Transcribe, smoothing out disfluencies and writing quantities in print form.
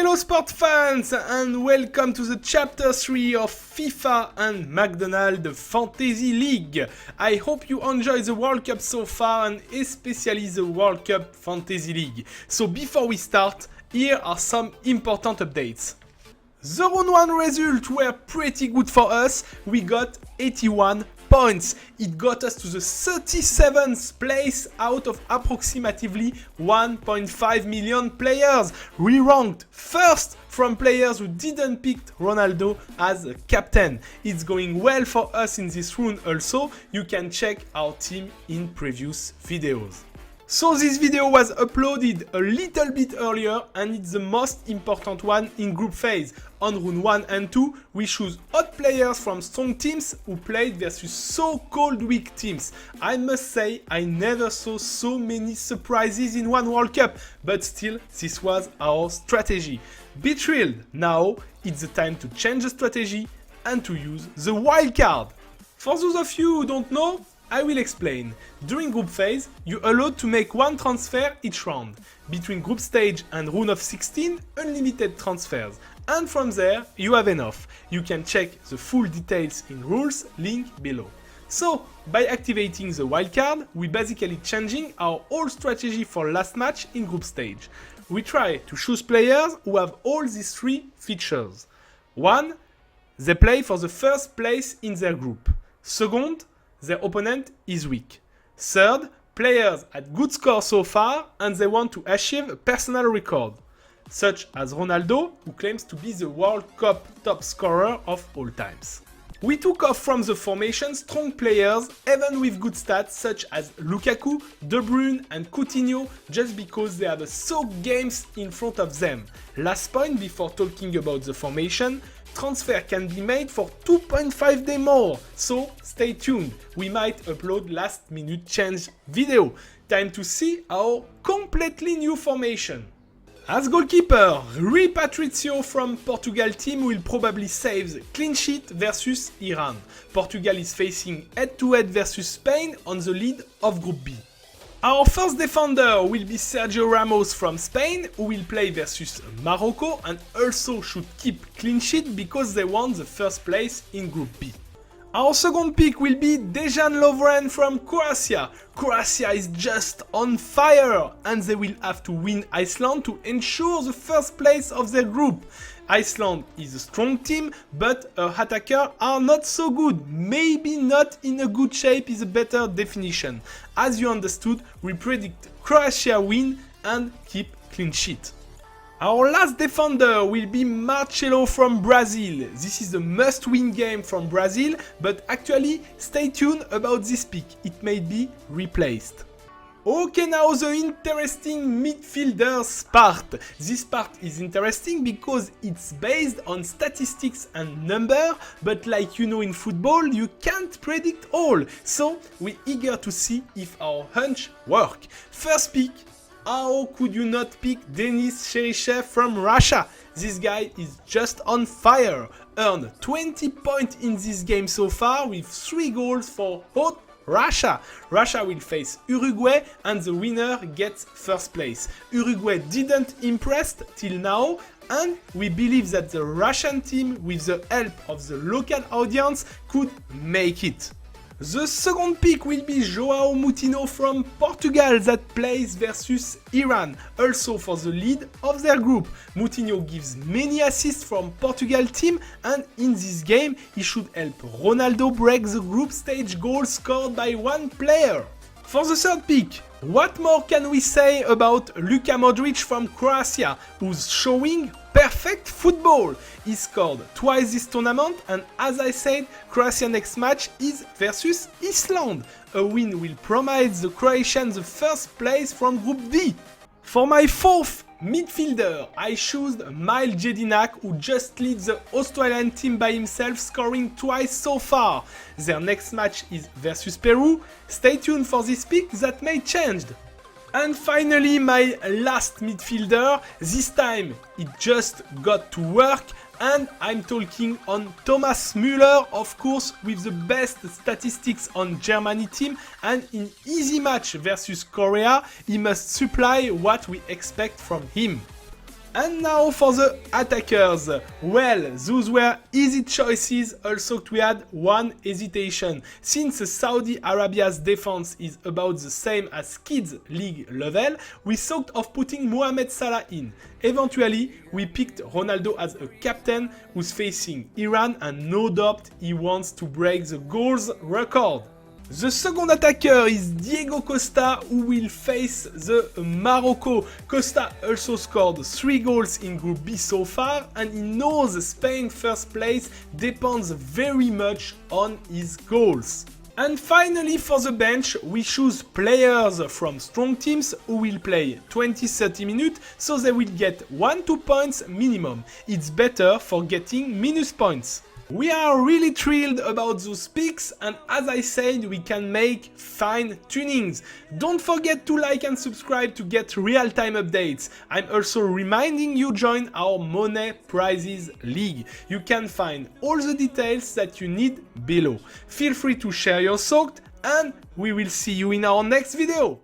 Hello sport fans and welcome to the chapter 3 of FIFA and McDonald's Fantasy League. I hope you enjoy the World Cup so far and especially the World Cup Fantasy League. So before we start, here are some important updates. The round 1 results were pretty good for us. We got 81 points. It got us to the 37th place out of approximately 1.5 million players. We ranked first from players who didn't pick Ronaldo as a captain. It's going well for us in this round also. You can check our team in previous videos. So this video was uploaded a little bit earlier and it's the most important one in group phase. On round 1 and 2, we choose hot players from strong teams who played versus so-called weak teams. I must say, I never saw so many surprises in one World Cup, but still, this was our strategy. Be thrilled, now it's the time to change the strategy and to use the wild card. For those of you who don't know, I will explain. During group phase, you're allowed to make one transfer each round. Between group stage and round of 16, unlimited transfers. And from there, you have enough. You can check the full details in rules, link below. So, by activating the wildcard, we basically changing our whole strategy for last match in group stage. We try to choose players who have all these three features. 1. They play for the first place in their group. Second, their opponent is weak. Third, players had good score so far and they want to achieve a personal record, such as Ronaldo, who claims to be the World Cup top scorer of all times. We took off from the formation strong players, even with good stats such as Lukaku, De Bruyne and Coutinho, just because they have a soak games in front of them. Last point before talking about the formation, transfer can be made for 2.5 days more, so stay tuned, we might upload last minute change video. Time to see our completely new formation. As goalkeeper, Rui Patricio from Portugal team will probably save the clean sheet versus Iran. Portugal is facing head-to-head versus Spain on the lead of Group B. Our first defender will be Sergio Ramos from Spain, who will play versus Morocco and also should keep clean sheet because they won the first place in Group B. Our second pick will be Dejan Lovren from Croatia. Croatia is just on fire and they will have to win Iceland to ensure the first place of their group. Iceland is a strong team, but her attackers are not so good. Maybe not in a good shape is a better definition. As you understood, we predict Croatia win and keep clean sheet. Our last defender will be Marcelo from Brazil. This is a must-win game from Brazil, but actually stay tuned about this pick, it may be replaced. Okay, now the interesting midfielders part. This part is interesting because it's based on statistics and number, but like you know in football, you can't predict all. So we're eager to see if our hunch work. First pick. How could you not pick Denis Cheryshev from Russia? This guy is just on fire. Earned 20 points in this game so far with 3 goals for hot Russia. Russia will face Uruguay and the winner gets first place. Uruguay didn't impress till now and we believe that the Russian team with the help of the local audience could make it. The second pick will be João Moutinho from Portugal that plays versus Iran, also for the lead of their group. Moutinho gives many assists from Portugal team and in this game he should help Ronaldo break the group stage goal scored by one player. For the third pick, what more can we say about Luka Modric from Croatia, who's showing perfect football? He scored twice this tournament and as I said, Croatia's next match is versus Iceland. A win will promise the Croatians the first place from Group D. For my fourth midfielder, I chose Mile Jedinak, who just leads the Australian team by himself, scoring twice so far. Their next match is versus Peru. Stay tuned for this pick that may change. And finally, my last midfielder, this time it just got to work and I'm talking on Thomas Müller, of course, with the best statistics on Germany team, and in easy match versus Korea, he must supply what we expect from him. And now for the attackers. Well, those were easy choices, also we had one hesitation. Since Saudi Arabia's defense is about the same as Kids League level, we thought of putting Mohamed Salah in. Eventually, we picked Ronaldo as a captain who's facing Iran and no doubt he wants to break the goals record. The second attacker is Diego Costa, who will face the Morocco. Costa also scored 3 goals in Group B so far, and he knows Spain first place depends very much on his goals. And finally for the bench, we choose players from strong teams who will play 20-30 minutes, so they will get 1-2 points minimum. It's better for getting minus points. We are really thrilled about those picks, and as I said, we can make fine tunings. Don't forget to like and subscribe to get real-time updates. I'm also reminding you join our Money Prizes League. You can find all the details that you need below. Feel free to share your thoughts, and we will see you in our next video.